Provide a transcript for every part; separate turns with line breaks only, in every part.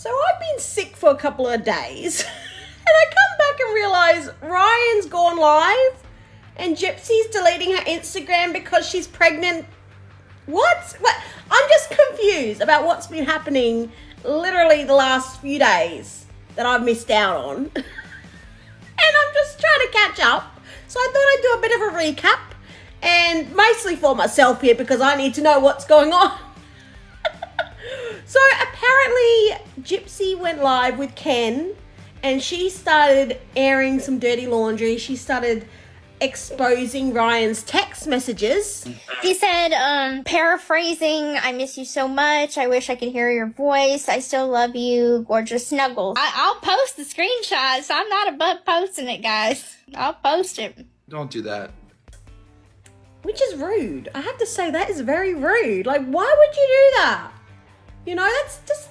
So I've been sick for a couple of days and I come back and realize Ryan's gone live and Gypsy's deleting her Instagram because she's pregnant. What? I'm just confused about what's been happening literally the last few days that I've missed out on. And I'm just trying to catch up. So I thought I'd do a bit of a recap, and mostly for myself here because I need to know what's going on. So apparently Gypsy went live with Ken and she started airing some dirty laundry. She started exposing Ryan's text messages.
He said, paraphrasing, I miss you so much. I wish I could hear your voice. I still love you. Gorgeous snuggles. I'll post the screenshots. I'm not above posting it, guys. I'll post it.
Don't do that.
Which is rude. I have to say that is very rude. Like, why would you do that? You know, that's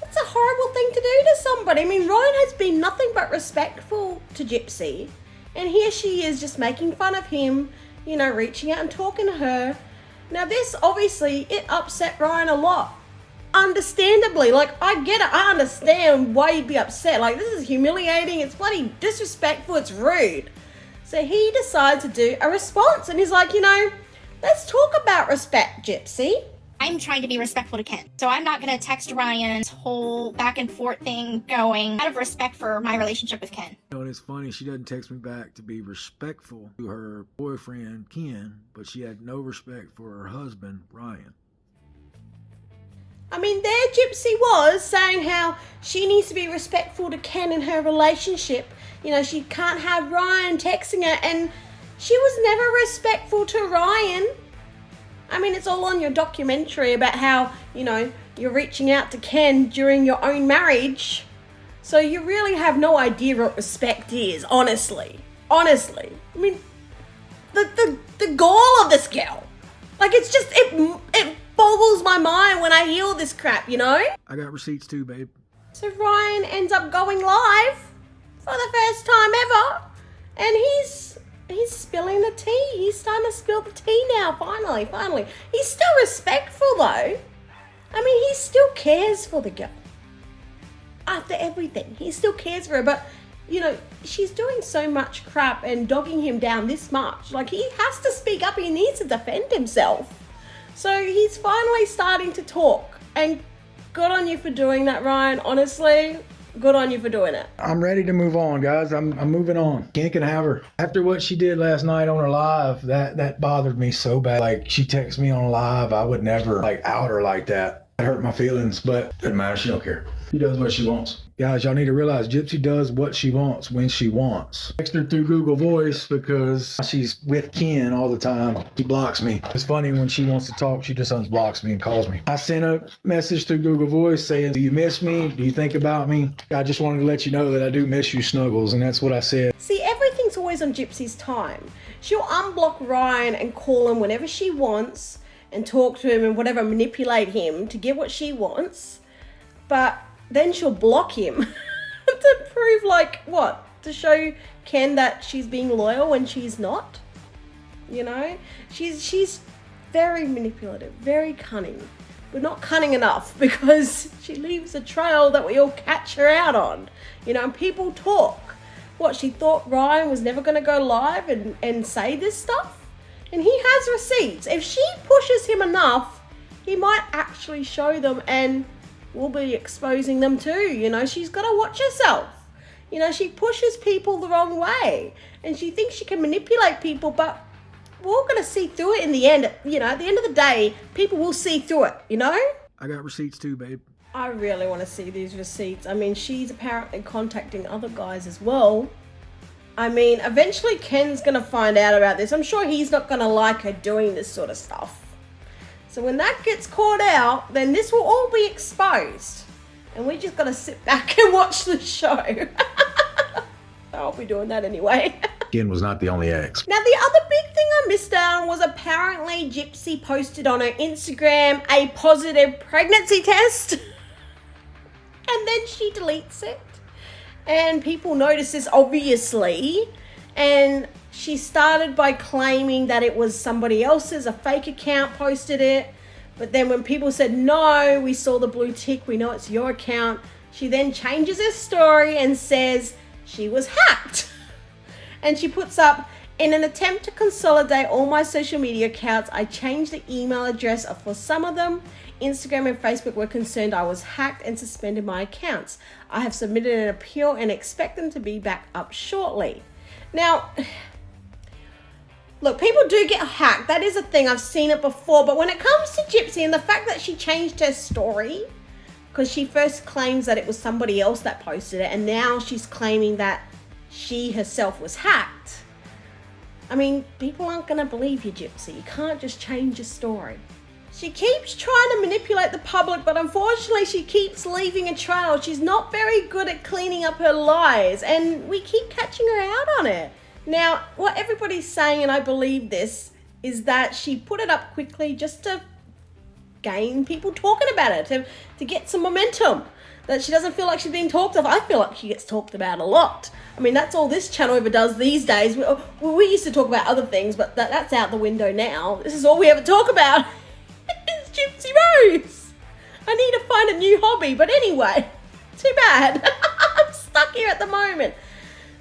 a horrible thing to do to somebody. I mean, Ryan has been nothing but respectful to Gypsy. And here she is just making fun of him, you know, reaching out and talking to her. Now this, obviously, it upset Ryan a lot. Understandably, like, I get it. I understand why you'd be upset. Like, this is humiliating. It's bloody disrespectful. It's rude. So he decides to do a response. And he's like, you know, let's talk about respect, Gypsy.
I'm trying to be respectful to Ken. So I'm not going to text Ryan's whole back and forth thing going out of respect for my relationship with Ken.
You know, it's funny, she doesn't text me back to be respectful to her boyfriend, Ken, but she had no respect for her husband, Ryan.
I mean, there Gypsy was saying how she needs to be respectful to Ken in her relationship. You know, she can't have Ryan texting her, and she was never respectful to Ryan. I mean, it's all on your documentary about how, you know, you're reaching out to Ken during your own marriage. So you really have no idea what respect is, honestly. Honestly. I mean, the gall of this girl. Like, it's just, it boggles my mind when I hear all this crap, you know?
I got receipts too, babe.
So Ryan ends up going live for the first time ever. And he's spilling the tea. He's starting to spill the tea now, finally. He's still respectful, though. I mean, he still cares for the girl. After everything, he still cares for her. But, you know, she's doing so much crap and dogging him down this much. Like, he has to speak up. He needs to defend himself. So he's finally starting to talk. And good on you for doing that, Ryan. Honestly, good on you for doing it.
I'm ready to move on, guys. I'm moving on. Ken can have her. After what she did last night on her live, that bothered me so bad. Like, she texted me on live. I would never, like, out her like that. It hurt my feelings, but doesn't matter. She don't care. She does what she wants. Guys, y'all need to realize Gypsy does what she wants when she wants. Text her through Google Voice because she's with Ken all the time. She blocks me. It's funny, when she wants to talk, she just unblocks me and calls me. I sent a message through Google Voice saying, do you miss me? Do you think about me? I just wanted to let you know that I do miss you, Snuggles, and that's what I said.
See, everything's always on Gypsy's time. She'll unblock Ryan and call him whenever she wants and talk to him and whatever, manipulate him to get what she wants. But then she'll block him to prove, like, what? To show Ken that she's being loyal when she's not? You know? She's very manipulative, very cunning. But not cunning enough, because she leaves a trail that we all catch her out on. You know, and people talk. What, she thought Ryan was never going to go live and say this stuff? And he has receipts. If she pushes him enough, he might actually show them, and we'll be exposing them too. You know, she's got to watch herself. You know, she pushes people the wrong way, and she thinks she can manipulate people, but we're all going to see through it in the end. You know, at the end of the day, people will see through it, you know?
I got receipts too, babe.
I really want to see these receipts. I mean, she's apparently contacting other guys as well. I mean, eventually Ken's going to find out about this. I'm sure he's not going to like her doing this sort of stuff. So when that gets caught out, then this will all be exposed. And we just got to sit back and watch the show. I'll be doing that anyway.
Ken was not the only ex.
Now, the other big thing I missed out on was apparently Gypsy posted on her Instagram a positive pregnancy test. And then she deletes it. And people notice this, obviously. And she started by claiming that it was somebody else's, a fake account posted it. But then when people said, no, we saw the blue tick, we know it's your account, she then changes her story and says she was hacked. And she puts up, in an attempt to consolidate all my social media accounts, I changed the email address for some of them. Instagram and Facebook were concerned I was hacked and suspended my accounts. I have submitted an appeal and expect them to be back up shortly. Now, look, people do get hacked. That is a thing. I've seen it before. But when it comes to Gypsy and the fact that she changed her story, because she first claims that it was somebody else that posted it, and now she's claiming that she herself was hacked. I mean, people aren't going to believe you, Gypsy. You can't just change your story. She keeps trying to manipulate the public, but unfortunately she keeps leaving a trail. She's not very good at cleaning up her lies, and we keep catching her out on it. Now, what everybody's saying, and I believe this, is that she put it up quickly just to gain people talking about it, to get some momentum. That she doesn't feel like she's being talked of. I feel like she gets talked about a lot. I mean, that's all this channel ever does these days. We used to talk about other things, but that's out the window now. This is all we ever talk about. It's Gypsy Rose. I need to find a new hobby, but anyway, too bad. I'm stuck here at the moment.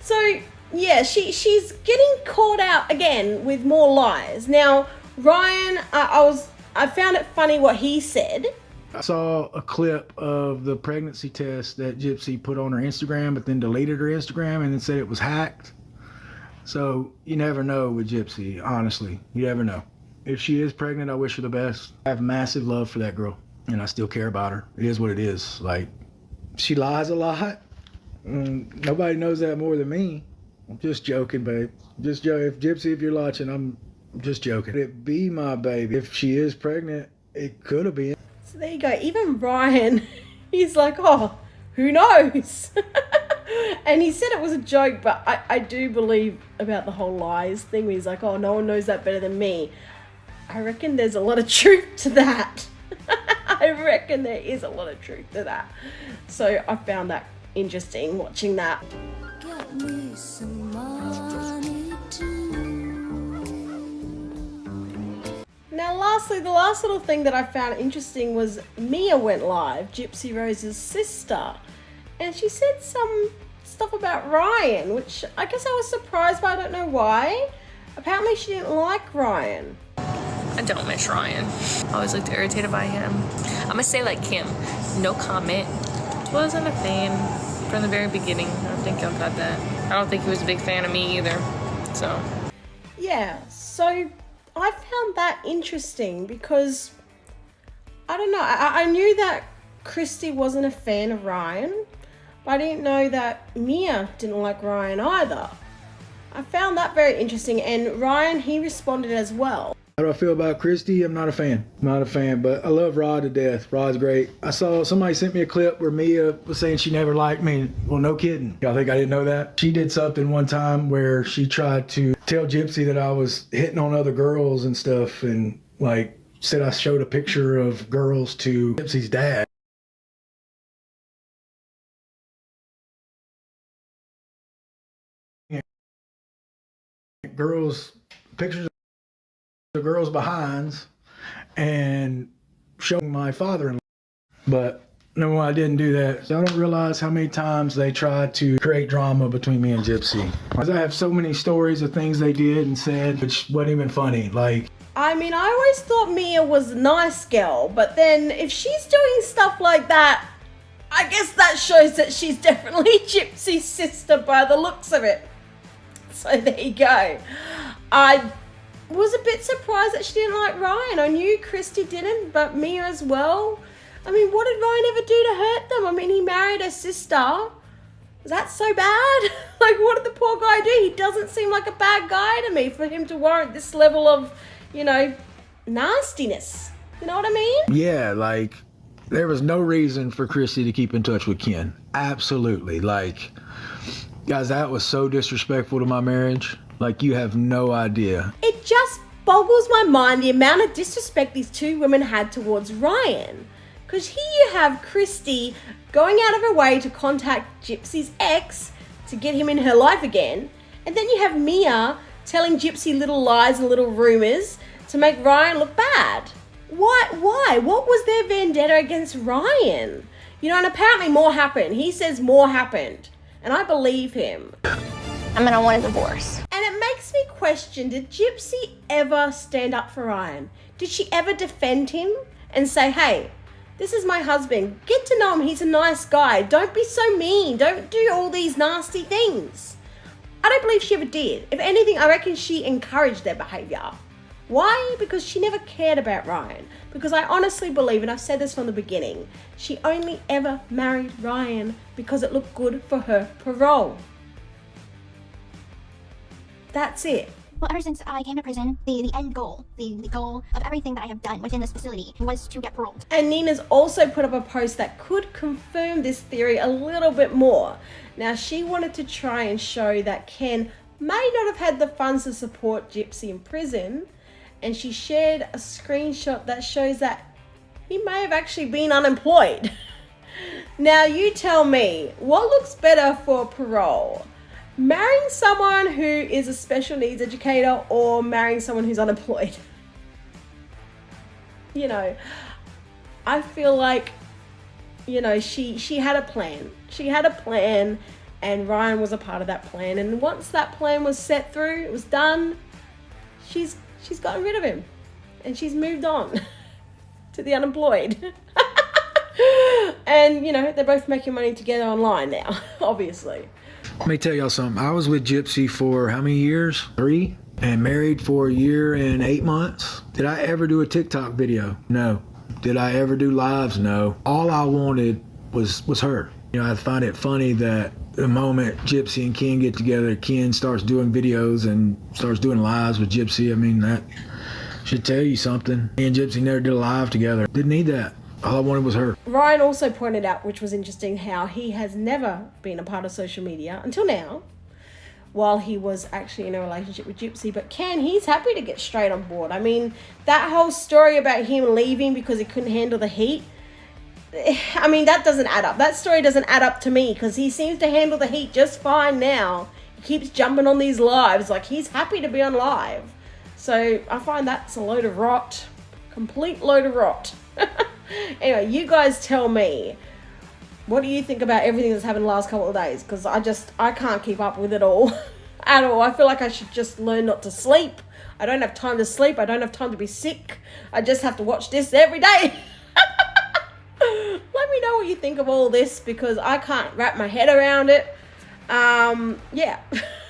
So yeah, she's getting caught out again with more lies. Now, Ryan, I found it funny what he said.
I saw a clip of the pregnancy test that Gypsy put on her Instagram, but then deleted her Instagram and then said it was hacked. So you never know with Gypsy, honestly. You never know. If she is pregnant, I wish her the best. I have massive love for that girl, and I still care about her. It is what it is. Like, she lies a lot. Nobody knows that more than me. I'm just joking, babe. Just joking. If Gypsy, if you're watching, I'm just joking. It be my baby. If she is pregnant, it could have been.
So there you go. Even Ryan, he's like, oh, who knows? And he said it was a joke, but I do believe about the whole lies thing where he's like, oh, no one knows that better than me. I reckon there's a lot of truth to that. I reckon there is a lot of truth to that. So I found that interesting watching that.
Got me some money too.
Now lastly, the last little thing that I found interesting was Mia went live, Gypsy Rose's sister. And she said some stuff about Ryan, which I guess I was surprised by, I don't know why. Apparently she didn't like Ryan.
I don't miss Ryan. I always looked irritated by him. I'm gonna say like Kim, no comment. Wasn't a fan from the very beginning. I don't think y'all got that. I don't think he was a big fan of me either, so.
Yeah, so I found that interesting because, I don't know, I knew that Christy wasn't a fan of Ryan, but I didn't know that Mia didn't like Ryan either. I found that very interesting, and Ryan, he responded as well.
How do I feel about Christy? I'm not a fan. Not a fan, but I love Rod to death. Rod's great. I saw somebody sent me a clip where Mia was saying she never liked me. Well, no kidding. Y'all think I didn't know that? She did something one time where she tried to tell Gypsy that I was hitting on other girls and stuff, and like said I showed a picture of girls to Gypsy's dad. Girls, pictures of the girls' behinds and showing my father-in-law. But no, I didn't do that. So I don't realize how many times they tried to create drama between me and Gypsy. Because I have so many stories of things they did and said, which wasn't even funny. Like,
I mean, I always thought Mia was a nice girl, but then if she's doing stuff like that, I guess that shows that she's definitely Gypsy's sister by the looks of it. So there you go. I was a bit surprised that she didn't like Ryan. I knew Christy didn't, but Mia as well. I mean, what did Ryan ever do to hurt them? I mean, he married her sister. Was that so bad? Like, what did the poor guy do? He doesn't seem like a bad guy to me for him to warrant this level of, you know, nastiness. You know what I mean?
yeah, like, there was no reason for Christy to keep in touch with Ken. Absolutely. Like, guys, that was so disrespectful to my marriage. Like, you have no idea.
It just boggles my mind the amount of disrespect these two women had towards Ryan. Because here you have Christy going out of her way to contact Gypsy's ex to get him in her life again. And then you have Mia telling Gypsy little lies and little rumors to make Ryan look bad. Why? What was their vendetta against Ryan? You know, and apparently more happened. He says more happened. And I believe him.
I'm gonna want a divorce.
And it makes me question, did Gypsy ever stand up for Ryan? Did she ever defend him and say, hey, this is my husband. Get to know him. He's a nice guy. Don't be so mean. Don't do all these nasty things. I don't believe she ever did. If anything, I reckon she encouraged their behavior. Why? Because she never cared about Ryan. Because I honestly believe, and I've said this from the beginning, she only ever married Ryan because it looked good for her parole. That's it.
Well, ever since I came to prison, the end goal, the goal of everything that I have done within this facility was to get paroled.
And Nina's also put up a post that could confirm this theory a little bit more. Now, she wanted to try and show that Ken may not have had the funds to support Gypsy in prison, and she shared a screenshot that shows that he may have actually been unemployed. Now, you tell me, what looks better for parole? Marrying someone who is a special needs educator or marrying someone who's unemployed? You know, I feel like, you know, she had a plan. She had a plan, and Ryan was a part of that plan. And once that plan was set through, it was done, she's gotten rid of him. And she's moved on to the unemployed. And, you know, they're both making money together online now, obviously.
Let me tell y'all something. I was with Gypsy for how many years? 3. And married for 1 year and 8 months. Did I ever do a TikTok video? No. Did I ever do lives? No. All I wanted was her. You know, I find it funny that the moment Gypsy and Ken get together, Ken starts doing videos and starts doing lives with Gypsy. I mean, that should tell you something. Me and Gypsy never did a live together. Didn't need that. All I wanted was her.
Ryan also pointed out, which was interesting, how he has never been a part of social media until now, while he was actually in a relationship with Gypsy. But Ken, he's happy to get straight on board. I mean, that whole story about him leaving because he couldn't handle the heat, I mean, that doesn't add up. That story doesn't add up to me, because he seems to handle the heat just fine now. He keeps jumping on these lives. Like, he's happy to be on live. So I find that's a load of rot. Complete load of rot. Anyway, you guys tell me, what do you think about everything that's happened the last couple of days? Because I can't keep up with it all at all. I feel like I should just learn not to sleep. I don't have time to sleep. I don't have time to be sick. I just have to watch this every day. Let me know what you think of all this, because I can't wrap my head around it. Yeah.